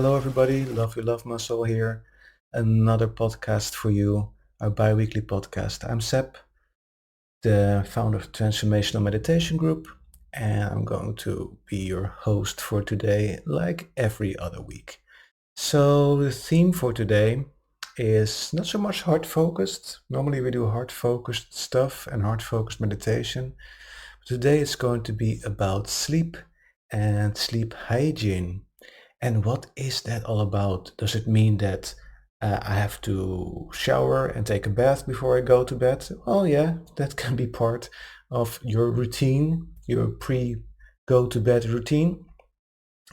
Hello everybody, Love You Love Muscle here. Another podcast for you, our bi-weekly podcast. I'm Seb, the founder of Transformational Meditation Group, and I'm going to be your host for today, like every other week. So the theme for today is not so much heart-focused. Normally we do heart-focused stuff and heart-focused meditation. Today it's going to be about sleep and sleep hygiene. And what is that all about? Does it mean that I have to shower and take a bath before I go to bed? Well, yeah, that can be part of your routine, your pre-go to bed routine.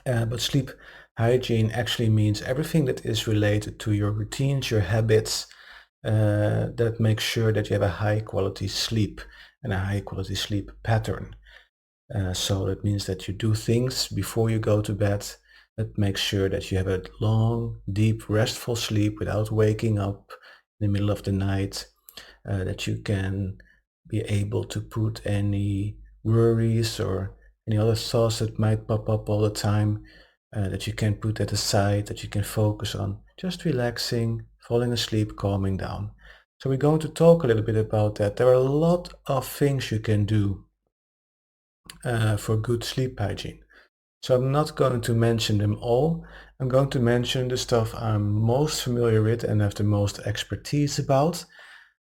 But sleep hygiene actually means everything that is related to your routines, your habits, that makes sure that you have a high quality sleep and a high quality sleep pattern. So that means that you do things before you go to bed that makes sure that you have a long, deep, restful sleep without waking up in the middle of the night, that you can be able to put any worries or any other thoughts that might pop up all the time, that you can put that aside, that you can focus on just relaxing, falling asleep, calming down. So we're going to talk a little bit about that. There are a lot of things you can do for good sleep hygiene. So I'm not going to mention them all. I'm going to mention the stuff I'm most familiar with and have the most expertise about.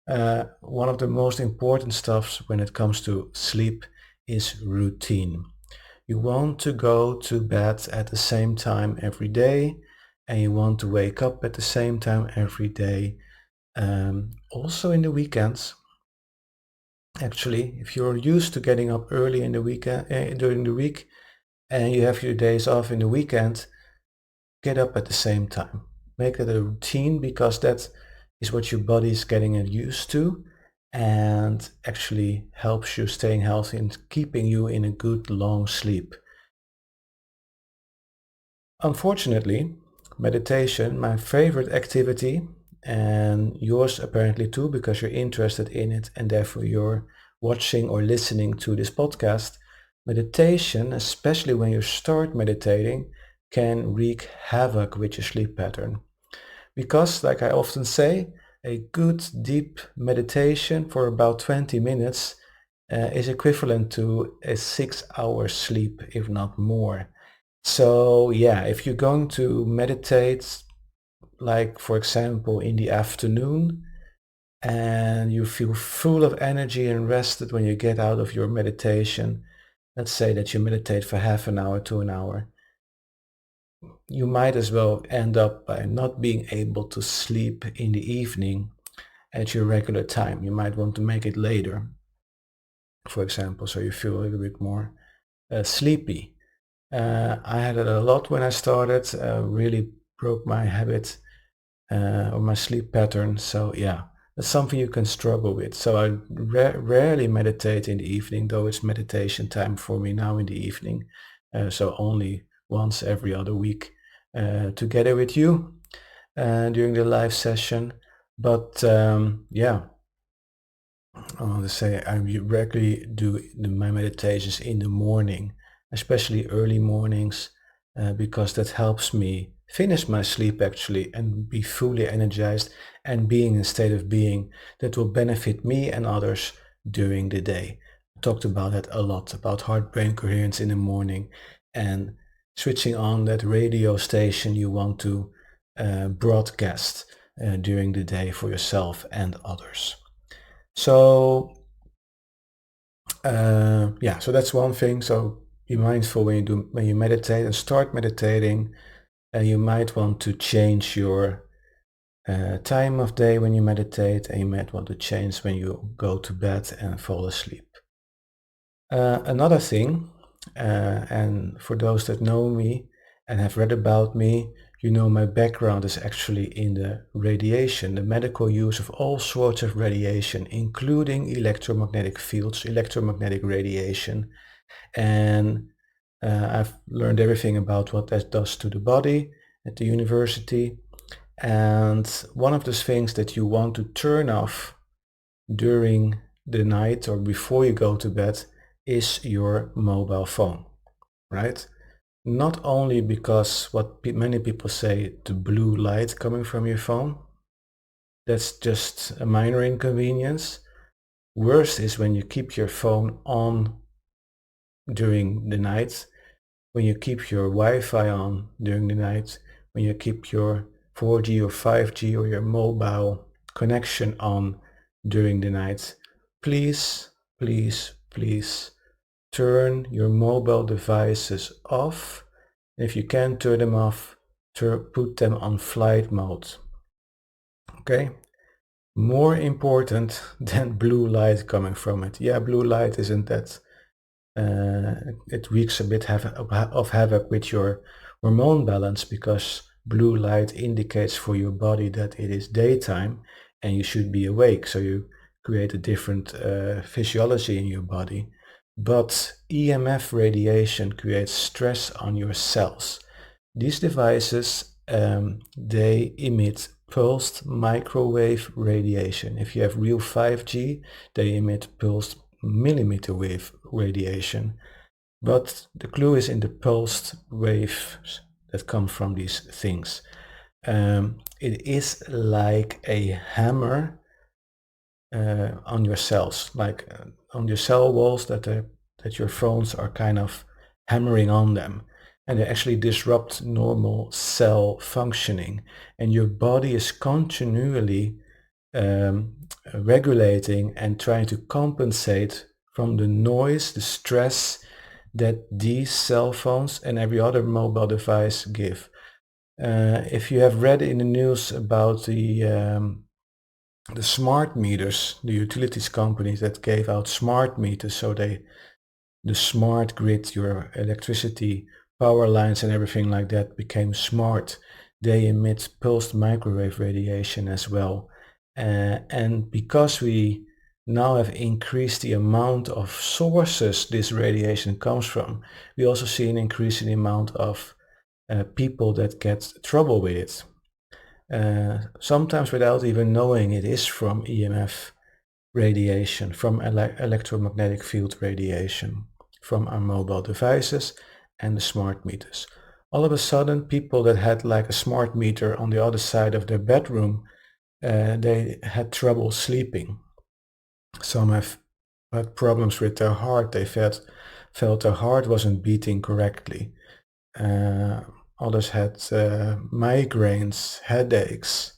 One of the most important stuffs when it comes to sleep is routine. You want to go to bed at the same time every day, and you want to wake up at the same time every day. Also in the weekends. Actually, if you're used to getting up early in the weekend, during the week, and you have your days off in the weekend, get up at the same time. Make it a routine because that is what your body is getting used to and actually helps you staying healthy and keeping you in a good long sleep. Unfortunately, meditation, my favorite activity, and yours apparently too, because you're interested in it and therefore you're watching or listening to this podcast. Meditation, especially when you start meditating, can wreak havoc with your sleep pattern. Because, like I often say, a good deep meditation for about 20 minutes is equivalent to a 6 hour sleep, if not more. So yeah, if you're going to meditate, like for example in the afternoon, and you feel full of energy and rested when you get out of your meditation, let's say that you meditate for half an hour to an hour, you might as well end up by not being able to sleep in the evening at your regular time. You might want to make it later, for example, so you feel a little bit more sleepy. I had it a lot when I started, really broke my habit or my sleep pattern. So yeah, that's something you can struggle with. So I rarely meditate in the evening, though it's meditation time for me now in the evening. So only once every other week together with you during the live session. But yeah, I want to say I regularly do my meditations in the morning, especially early mornings, because that helps me finish my sleep actually and be fully energized and being in a state of being that will benefit me and others during the day. I talked about that a lot, about heart-brain coherence in the morning and switching on that radio station you want to broadcast during the day for yourself and others. So yeah, so that's one thing. So be mindful when you meditate and start meditating. You might want to change your time of day when you meditate, and you might want to change when you go to bed and fall asleep. Another thing, and for those that know me and have read about me, you know my background is actually in the radiation, the medical use of all sorts of radiation, including electromagnetic fields, electromagnetic radiation. And I've learned everything about what that does to the body at the university. And one of the things that you want to turn off during the night or before you go to bed is your mobile phone, right? Not only because what many people say, the blue light coming from your phone, that's just a minor inconvenience. Worse is when you keep your phone on during the night, when you keep your Wi-Fi on during the night, when you keep your 4G or 5G or your mobile connection on during the night. Please, please, please turn your mobile devices off. If you can turn them off, put them on flight mode. Okay? More important than blue light coming from it. Yeah, blue light isn't that it wreaks a bit of havoc with your hormone balance, because blue light indicates for your body that it is daytime and you should be awake. So you create a different physiology in your body. But EMF radiation creates stress on your cells. These devices, they emit pulsed microwave radiation. If you have real 5G, they emit pulsed millimeter wave radiation. But the clue is in the pulsed waves that come from these things. It is like a hammer on your cells, like on your cell walls that your phones are kind of hammering on them. And they actually disrupt normal cell functioning. And your body is continually regulating and trying to compensate from the noise, the stress that these cell phones and every other mobile device give. If you have read in the news about the smart meters, the utilities companies that gave out smart meters, so the smart grid, your electricity power lines and everything like that became smart. They emit pulsed microwave radiation as well. And because we now have increased the amount of sources this radiation comes from, we also see an increase in the amount of people that get trouble with it. Sometimes without even knowing it is from EMF radiation, from electromagnetic field radiation, from our mobile devices and the smart meters. All of a sudden, people that had like a smart meter on the other side of their bedroom, they had trouble sleeping. Some have had problems with their heart. They felt their heart wasn't beating correctly. Others had migraines, headaches.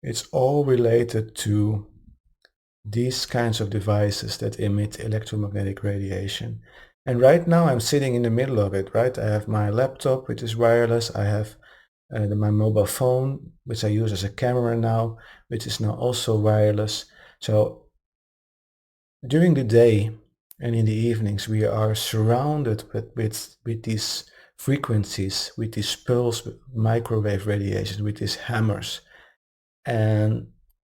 It's all related to these kinds of devices that emit electromagnetic radiation. And right now I'm sitting in the middle of it, right? I have my laptop, which is wireless. I have my mobile phone, which I use as a camera now, which is now also wireless. So during the day and in the evenings, we are surrounded with these frequencies, with these pulse microwave radiations, with these hammers. And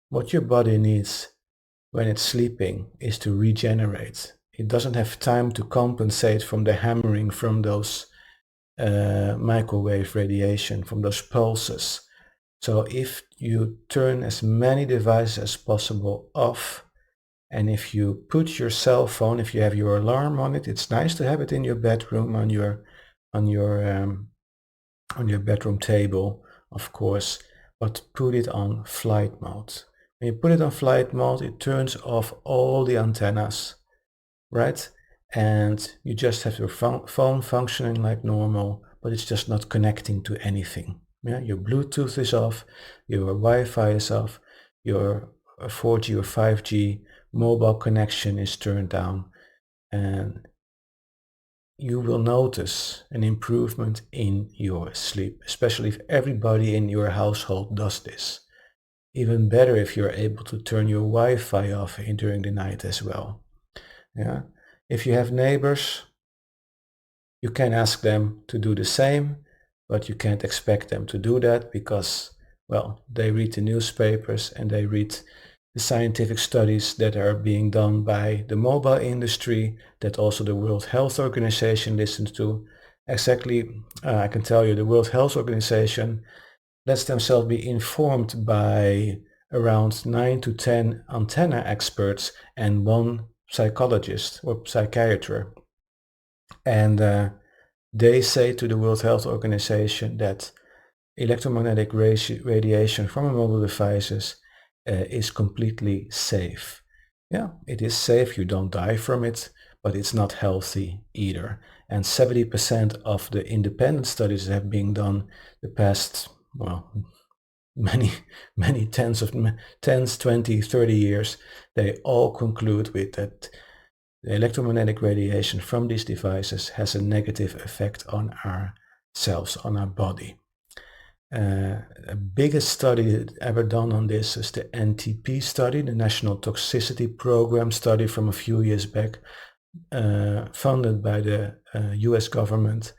what your body needs when it's sleeping is to regenerate. It doesn't have time to compensate from the hammering from those microwave radiation, from those pulses. So if you turn as many devices as possible off, and if you put your cell phone, if you have your alarm on it, it's nice to have it in your bedroom on your bedroom table, of course, but put it on flight mode. When you put it on flight mode, it turns off all the antennas, right? And you just have your phone functioning like normal, but it's just not connecting to anything. Yeah? Your Bluetooth is off, your Wi-Fi is off, your 4G or 5G mobile connection is turned down, and you will notice an improvement in your sleep, especially if everybody in your household does this. Even better if you're able to turn your Wi-Fi off during the night as well. Yeah. If you have neighbors, you can ask them to do the same, but you can't expect them to do that because, well, they read the newspapers and they read the scientific studies that are being done by the mobile industry, that also the World Health Organization listens to. Exactly, I can tell you the World Health Organization lets themselves be informed by around 9 to 10 antenna experts and one psychologist or psychiatrist. And They say to the World Health Organization that electromagnetic radiation from mobile devices is completely safe. Yeah, it is safe, you don't die from it, but it's not healthy either. And 70% of the independent studies that have been done the past, well, many, many tens, 20, 30 years, they all conclude with that the electromagnetic radiation from these devices has a negative effect on ourselves, on our body. The biggest study ever done on this is the NTP study, the National Toxicity Program study from a few years back, funded by the US government,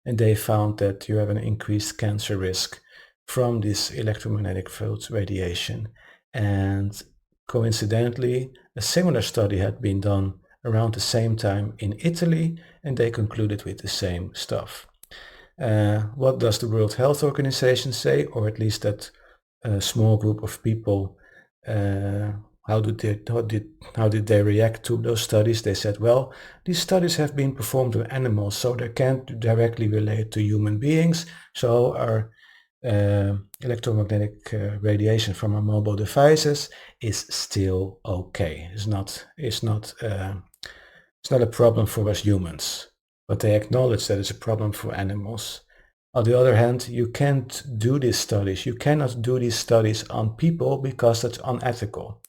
and they found that you have an increased cancer risk from this electromagnetic field radiation. And coincidentally, a similar study had been done around the same time in Italy, and they concluded with the same stuff. What does the World Health Organization say, or at least that small group of people? How did they react to those studies? They said, well, these studies have been performed on animals, so they can't directly relate to human beings. So our electromagnetic radiation from our mobile devices is still okay. It's not a problem for us humans, but they acknowledge that it's a problem for animals. On the other hand, you can't do these studies. You cannot do these studies on people because that's unethical.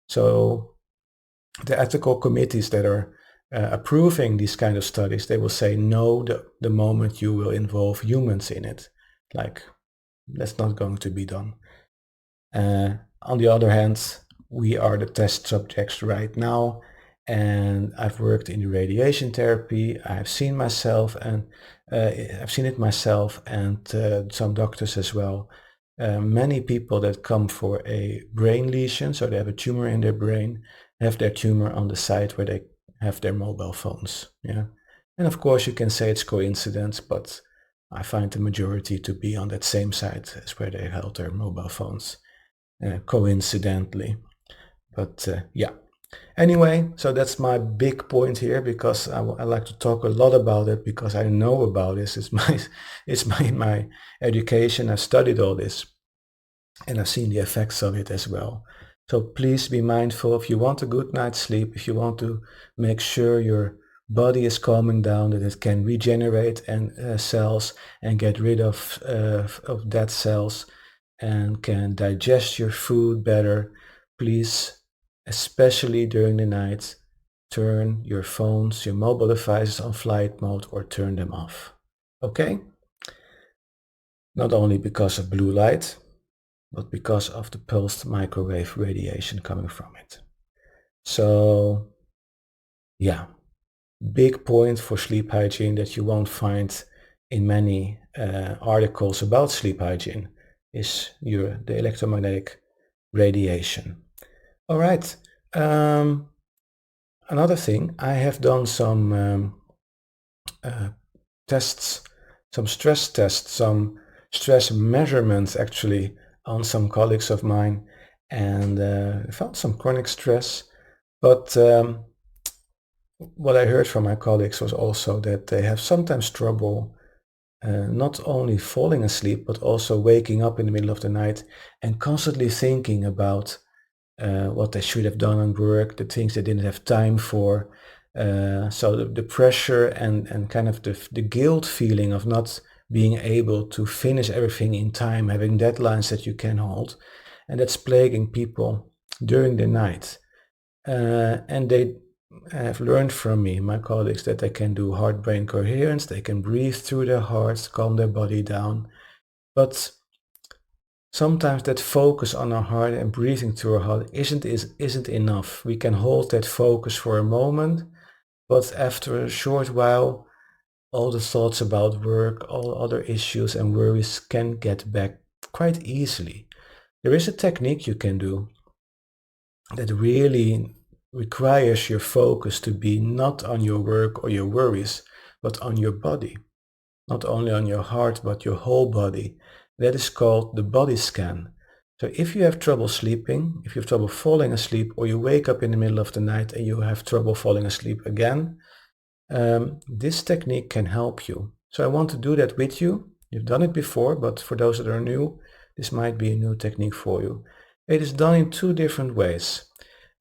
So the ethical committees that are approving these kind of studies, they will say no the moment you will involve humans in it. Like, that's not going to be done. On the other hand, we are the test subjects right now, and I've worked in radiation therapy. I've seen it myself, and some doctors as well. Many people that come for a brain lesion, so they have a tumor in their brain, have their tumor on the side where they have their mobile phones. Yeah, and of course you can say it's coincidence, but I find the majority to be on that same side as where they held their mobile phones, coincidentally. But yeah. Anyway, so that's my big point here, because I like to talk a lot about it because I know about this. It's my education. I've studied all this and I've seen the effects of it as well. So please be mindful. If you want a good night's sleep, if you want to make sure your body is calming down, that it can regenerate and cells and get rid of dead cells and can digest your food better, please, especially during the night, turn your phones, your mobile devices on flight mode or turn them off. Okay? Not only because of blue light, but because of the pulsed microwave radiation coming from it. So, yeah, big point for sleep hygiene that you won't find in many articles about sleep hygiene is the electromagnetic radiation. All right. Another thing, I have done some tests, some stress tests, some stress measurements actually on some colleagues of mine, and found some chronic stress. But what I heard from my colleagues was also that they have sometimes trouble not only falling asleep, but also waking up in the middle of the night and constantly thinking about what they should have done at work, the things they didn't have time for. So the pressure and kind of the guilt feeling of not being able to finish everything in time, having deadlines that you can hold, and that's plaguing people during the night. And they have learned from me, my colleagues, that they can do heart-brain coherence, they can breathe through their hearts, calm their body down. But sometimes that focus on our heart and breathing through our heart isn't enough. We can hold that focus for a moment, but after a short while, all the thoughts about work, all other issues and worries can get back quite easily. There is a technique you can do that really requires your focus to be not on your work or your worries, but on your body. Not only on your heart, but your whole body. That is called the body scan. So if you have trouble sleeping, if you have trouble falling asleep, or you wake up in the middle of the night and you have trouble falling asleep again, this technique can help you. So I want to do that with you. You've done it before, but for those that are new, this might be a new technique for you. It is done in two different ways.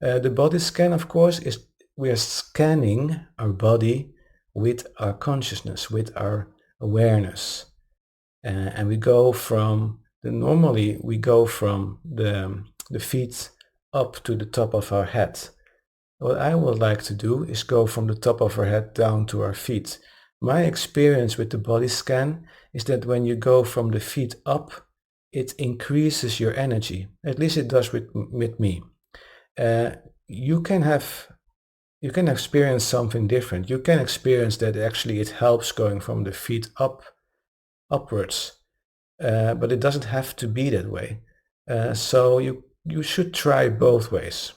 The body scan, of course, is we are scanning our body with our consciousness, with our awareness. And we go from normally we go from the feet up to the top of our head. What I would like to do is go from the top of our head down to our feet. My experience with the body scan is that when you go from the feet up, it increases your energy. At least it does with me. Uh, you can have you can experience something different. You can experience that actually it helps going from the feet upwards, but it doesn't have to be that way. So you should try both ways.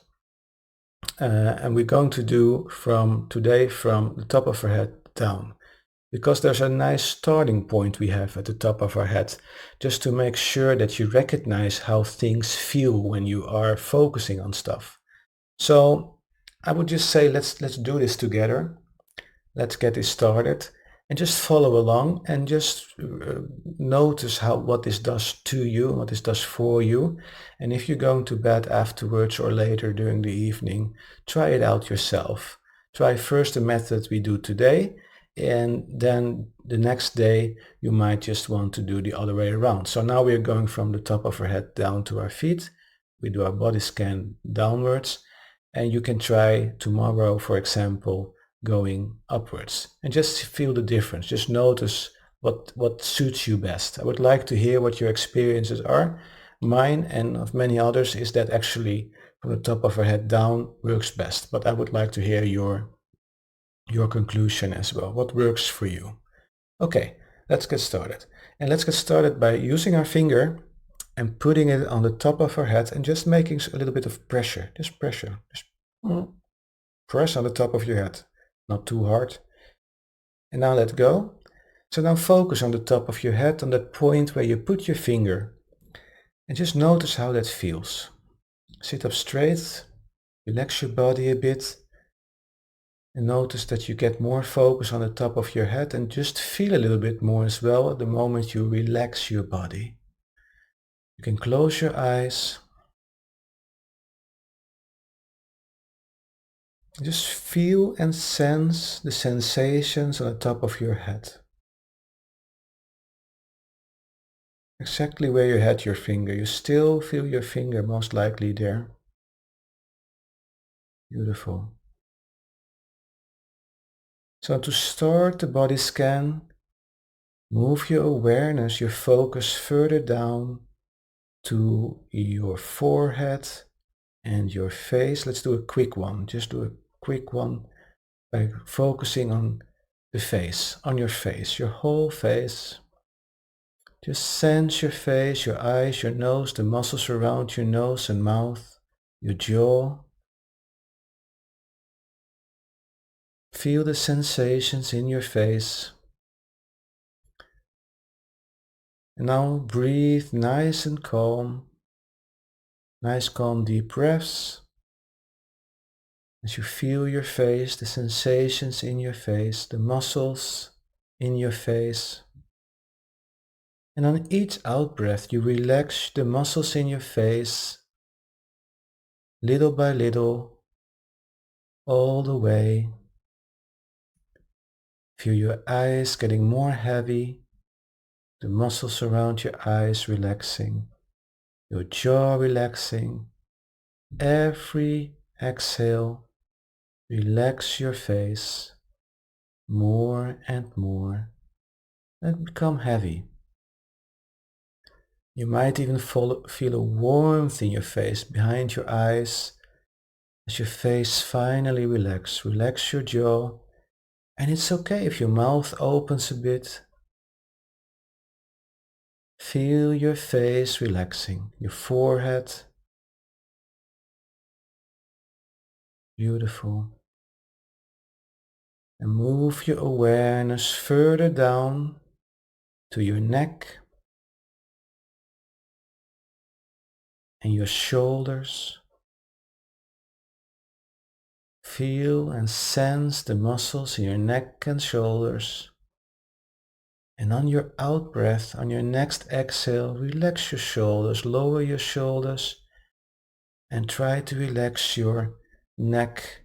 And we're going to do from today from the top of our head down, because there's a nice starting point we have at the top of our head, just to make sure that you recognize how things feel when you are focusing on stuff. So I would just say let's do this together. Let's get this started and just follow along and just notice what this does to you, what this does for you. And if you're going to bed afterwards or later during the evening, try it out yourself. Try first the method we do today, and then the next day you might just want to do the other way around. So now we're going from the top of our head down to our feet. We do our body scan downwards, and you can try tomorrow, for example, going upwards, and just feel the difference. Just notice what suits you best. I would like to hear what your experiences are. Mine and of many others is that actually from the top of our head down works best, but I would like to hear your conclusion as well. What works for you? Okay, let's get started. And let's get started by using our finger and putting it on the top of our head and just making a little bit of pressure. Just pressure. Just press on the top of your head. Not too hard. And now let go. So now focus on the top of your head, on that point where you put your finger, and just notice how that feels. Sit up straight, relax your body a bit, and notice that you get more focus on the top of your head, and just feel a little bit more as well the moment you relax your body. You can close your eyes. Just feel and sense the sensations on the top of your head. Exactly where you had your finger. You still feel your finger most likely there. Beautiful. So to start the body scan, move your awareness, your focus further down to your forehead and your face. Let's do a quick one. Just do a quick one by focusing on the face, on your face, your whole face. Just sense your face, your eyes, your nose, the muscles around your nose and mouth, your jaw. Feel the sensations in your face. And now breathe nice and calm. Nice calm deep breaths. As you feel your face, the sensations in your face, the muscles in your face. And on each out breath, you relax the muscles in your face little by little, all the way. Feel your eyes getting more heavy, the muscles around your eyes relaxing, your jaw relaxing. Every exhale, relax your face more and more and become heavy. You might even feel a warmth in your face, behind your eyes, as your face finally relaxes. Relax your jaw, and it's okay if your mouth opens a bit. Feel your face relaxing, your forehead. Beautiful. And move your awareness further down to your neck and your shoulders. Feel and sense the muscles in your neck and shoulders. And on your out breath, on your next exhale, relax your shoulders, lower your shoulders, and try to relax your neck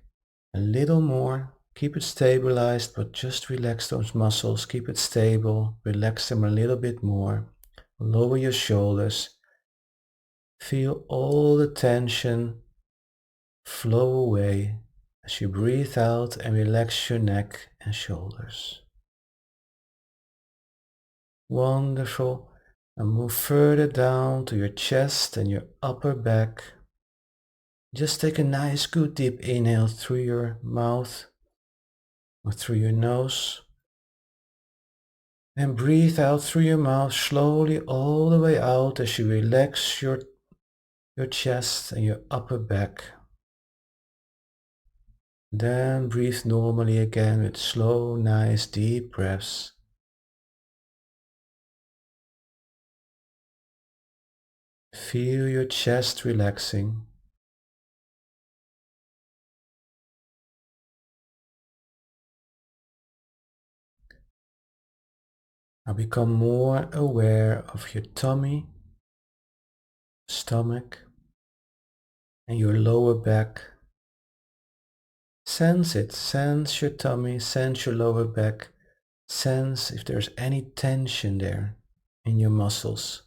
a little more. Keep it stabilized, but just relax those muscles. Keep it stable. Relax them a little bit more. Lower your shoulders. Feel all the tension flow away as you breathe out and relax your neck and shoulders. Wonderful. And move further down to your chest and your upper back. Just take a nice good deep inhale through your mouth or through your nose. And breathe out through your mouth slowly all the way out as you relax your chest and your upper back. Then breathe normally again with slow, nice, deep breaths. Feel your chest relaxing. Now become more aware of your tummy, stomach, and your lower back. Sense it, sense your tummy, sense your lower back. Sense if there's any tension there in your muscles.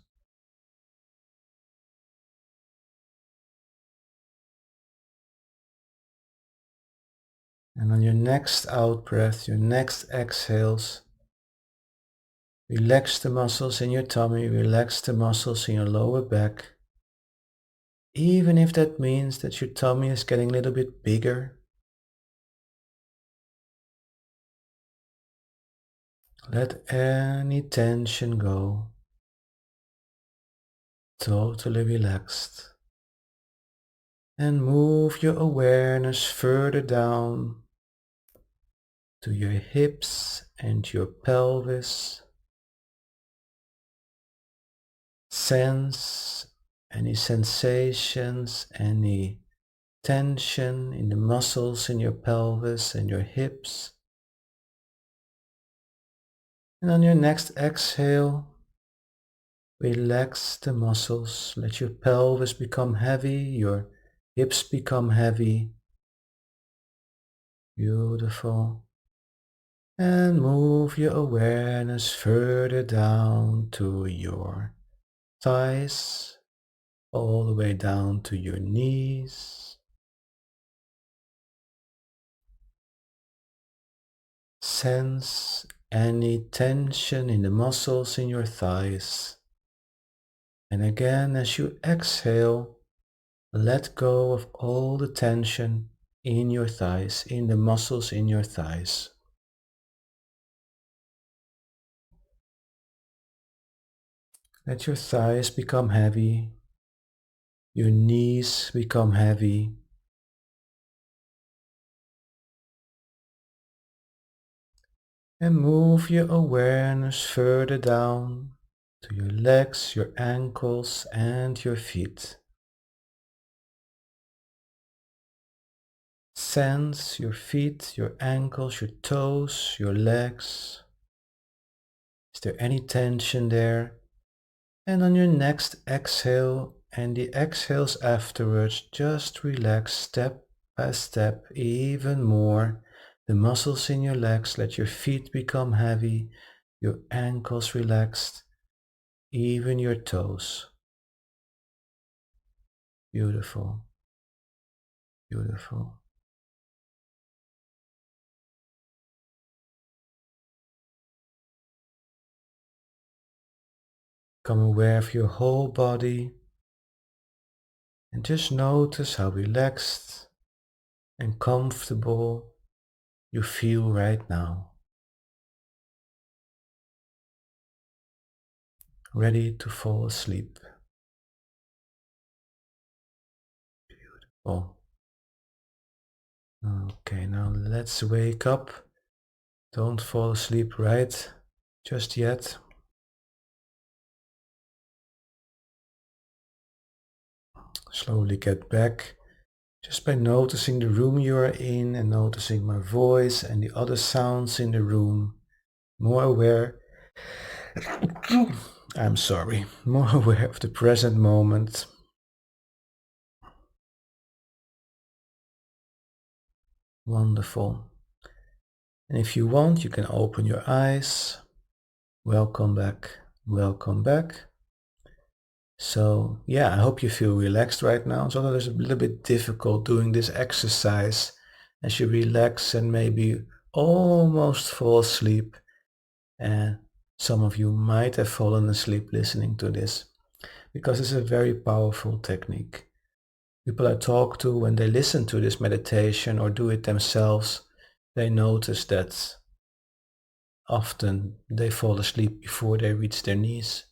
And on your next out breath, your next exhales, relax the muscles in your tummy, relax the muscles in your lower back. Even if that means that your tummy is getting a little bit bigger, let any tension go. Totally relaxed. And move your awareness further down to your hips and your pelvis. Sense any sensations, any tension in the muscles in your pelvis and your hips. And on your next exhale, relax the muscles. Let your pelvis become heavy, your hips become heavy. Beautiful. And move your awareness further down to your thighs, all the way down to your knees. Sense any tension in the muscles in your thighs. And again, as you exhale, let go of all the tension in your thighs, in the muscles in your thighs. Let your thighs become heavy, your knees become heavy, and move your awareness further down to your legs, your ankles, and your feet. Sense your feet, your ankles, your toes, your legs. Is there any tension there? And on your next exhale and the exhales afterwards, just relax step by step even more. The muscles in your legs, let your feet become heavy, your ankles relaxed, even your toes. Beautiful, beautiful. Become aware of your whole body and just notice how relaxed and comfortable you feel right now. Ready to fall asleep. Oh, okay, now let's wake up. Don't fall asleep right just yet. Slowly get back just by noticing the room you are in and noticing my voice and the other sounds in the room. More aware I'm sorry. More aware of the present moment. Wonderful. And if you want, you can open your eyes. Welcome back. Welcome back. So, yeah, I hope you feel relaxed right now. So it's a little bit difficult doing this exercise as you relax and maybe almost fall asleep. And some of you might have fallen asleep listening to this because it's a very powerful technique. People I talk to, when they listen to this meditation or do it themselves, they notice that often they fall asleep before they reach their knees.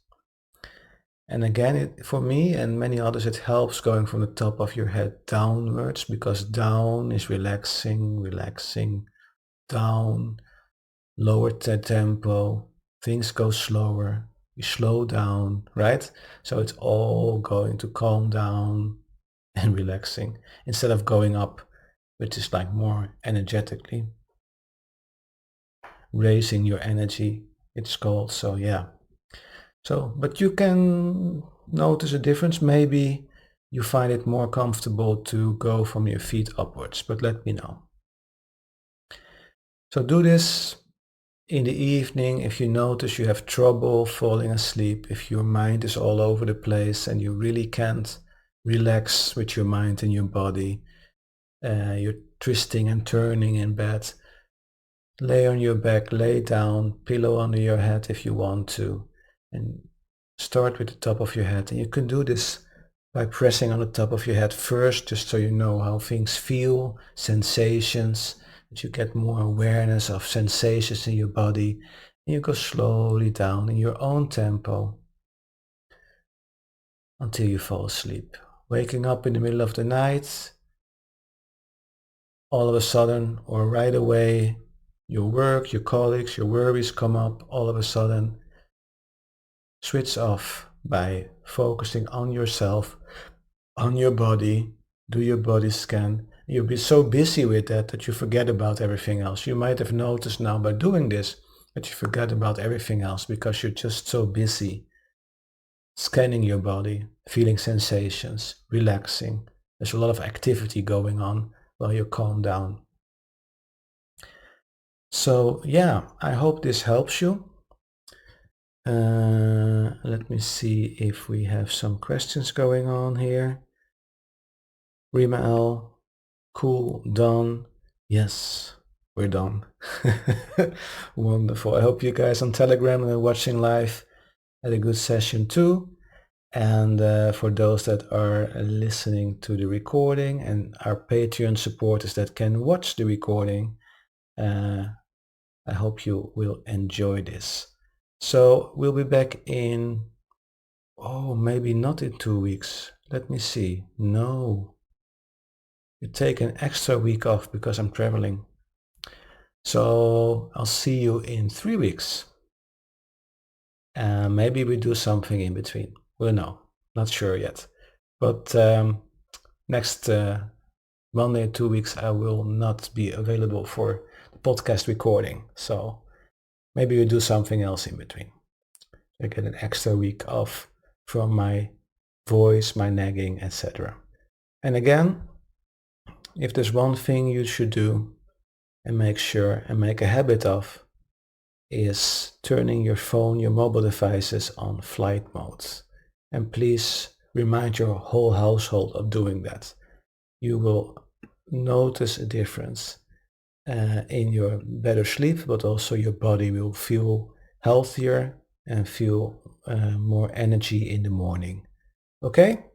And again, for me and many others, it helps going from the top of your head downwards because down is relaxing, relaxing, down, lower tempo, things go slower, you slow down, right? So it's all going to calm down and relaxing instead of going up, which is like more energetically raising your energy, it's called. So yeah. So, but you can notice a difference. Maybe you find it more comfortable to go from your feet upwards, but let me know. So do this in the evening if you notice you have trouble falling asleep, if your mind is all over the place and you really can't relax with your mind and your body, you're twisting and turning in bed. Lay on your back, lay down, pillow under your head if you want to, and start with the top of your head. And you can do this by pressing on the top of your head first, just so you know how things feel, sensations, that you get more awareness of sensations in your body. And you go slowly down in your own tempo until you fall asleep. Waking up in the middle of the night, all of a sudden or right away, your work, your colleagues, your worries come up all of a sudden. Switch off by focusing on yourself, on your body, do your body scan. You'll be so busy with that that you forget about everything else. You might have noticed now by doing this that you forget about everything else because you're just so busy scanning your body, feeling sensations, relaxing. There's a lot of activity going on while you calm down. So yeah, I hope this helps you. Let me see if we have some questions going on here. Rima L, cool, done. Yes, we're done. Wonderful. I hope you guys on Telegram and watching live had a good session too. And for those that are listening to the recording and our Patreon supporters that can watch the recording, I hope you will enjoy this. So we'll be back in, maybe not in 2 weeks. Let me see. No, you take an extra week off because I'm traveling. So I'll see you in 3 weeks. Maybe we do something in between. We'll know. Not sure yet. But next Monday in 2 weeks, I will not be available for the podcast recording. So maybe we do something else in between. I get an extra week off from my voice, my nagging, etc. And again, if there's one thing you should do and make sure and make a habit of is turning your phone, your mobile devices on flight modes. And please remind your whole household of doing that. You will notice a difference in your better sleep, but also your body will feel healthier and feel more energy in the morning. Okay?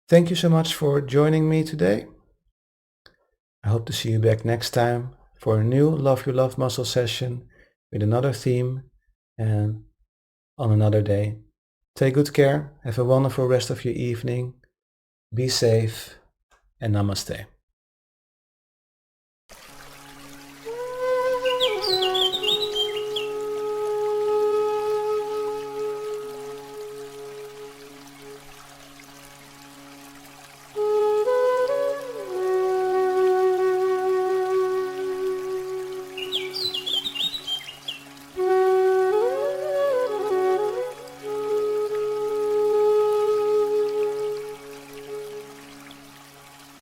Thank you so much for joining me today. I hope to see you back next time for a new Love Your Love Muscle session with another theme and on another day. Take good care. Have a wonderful rest of your evening. Be safe and namaste.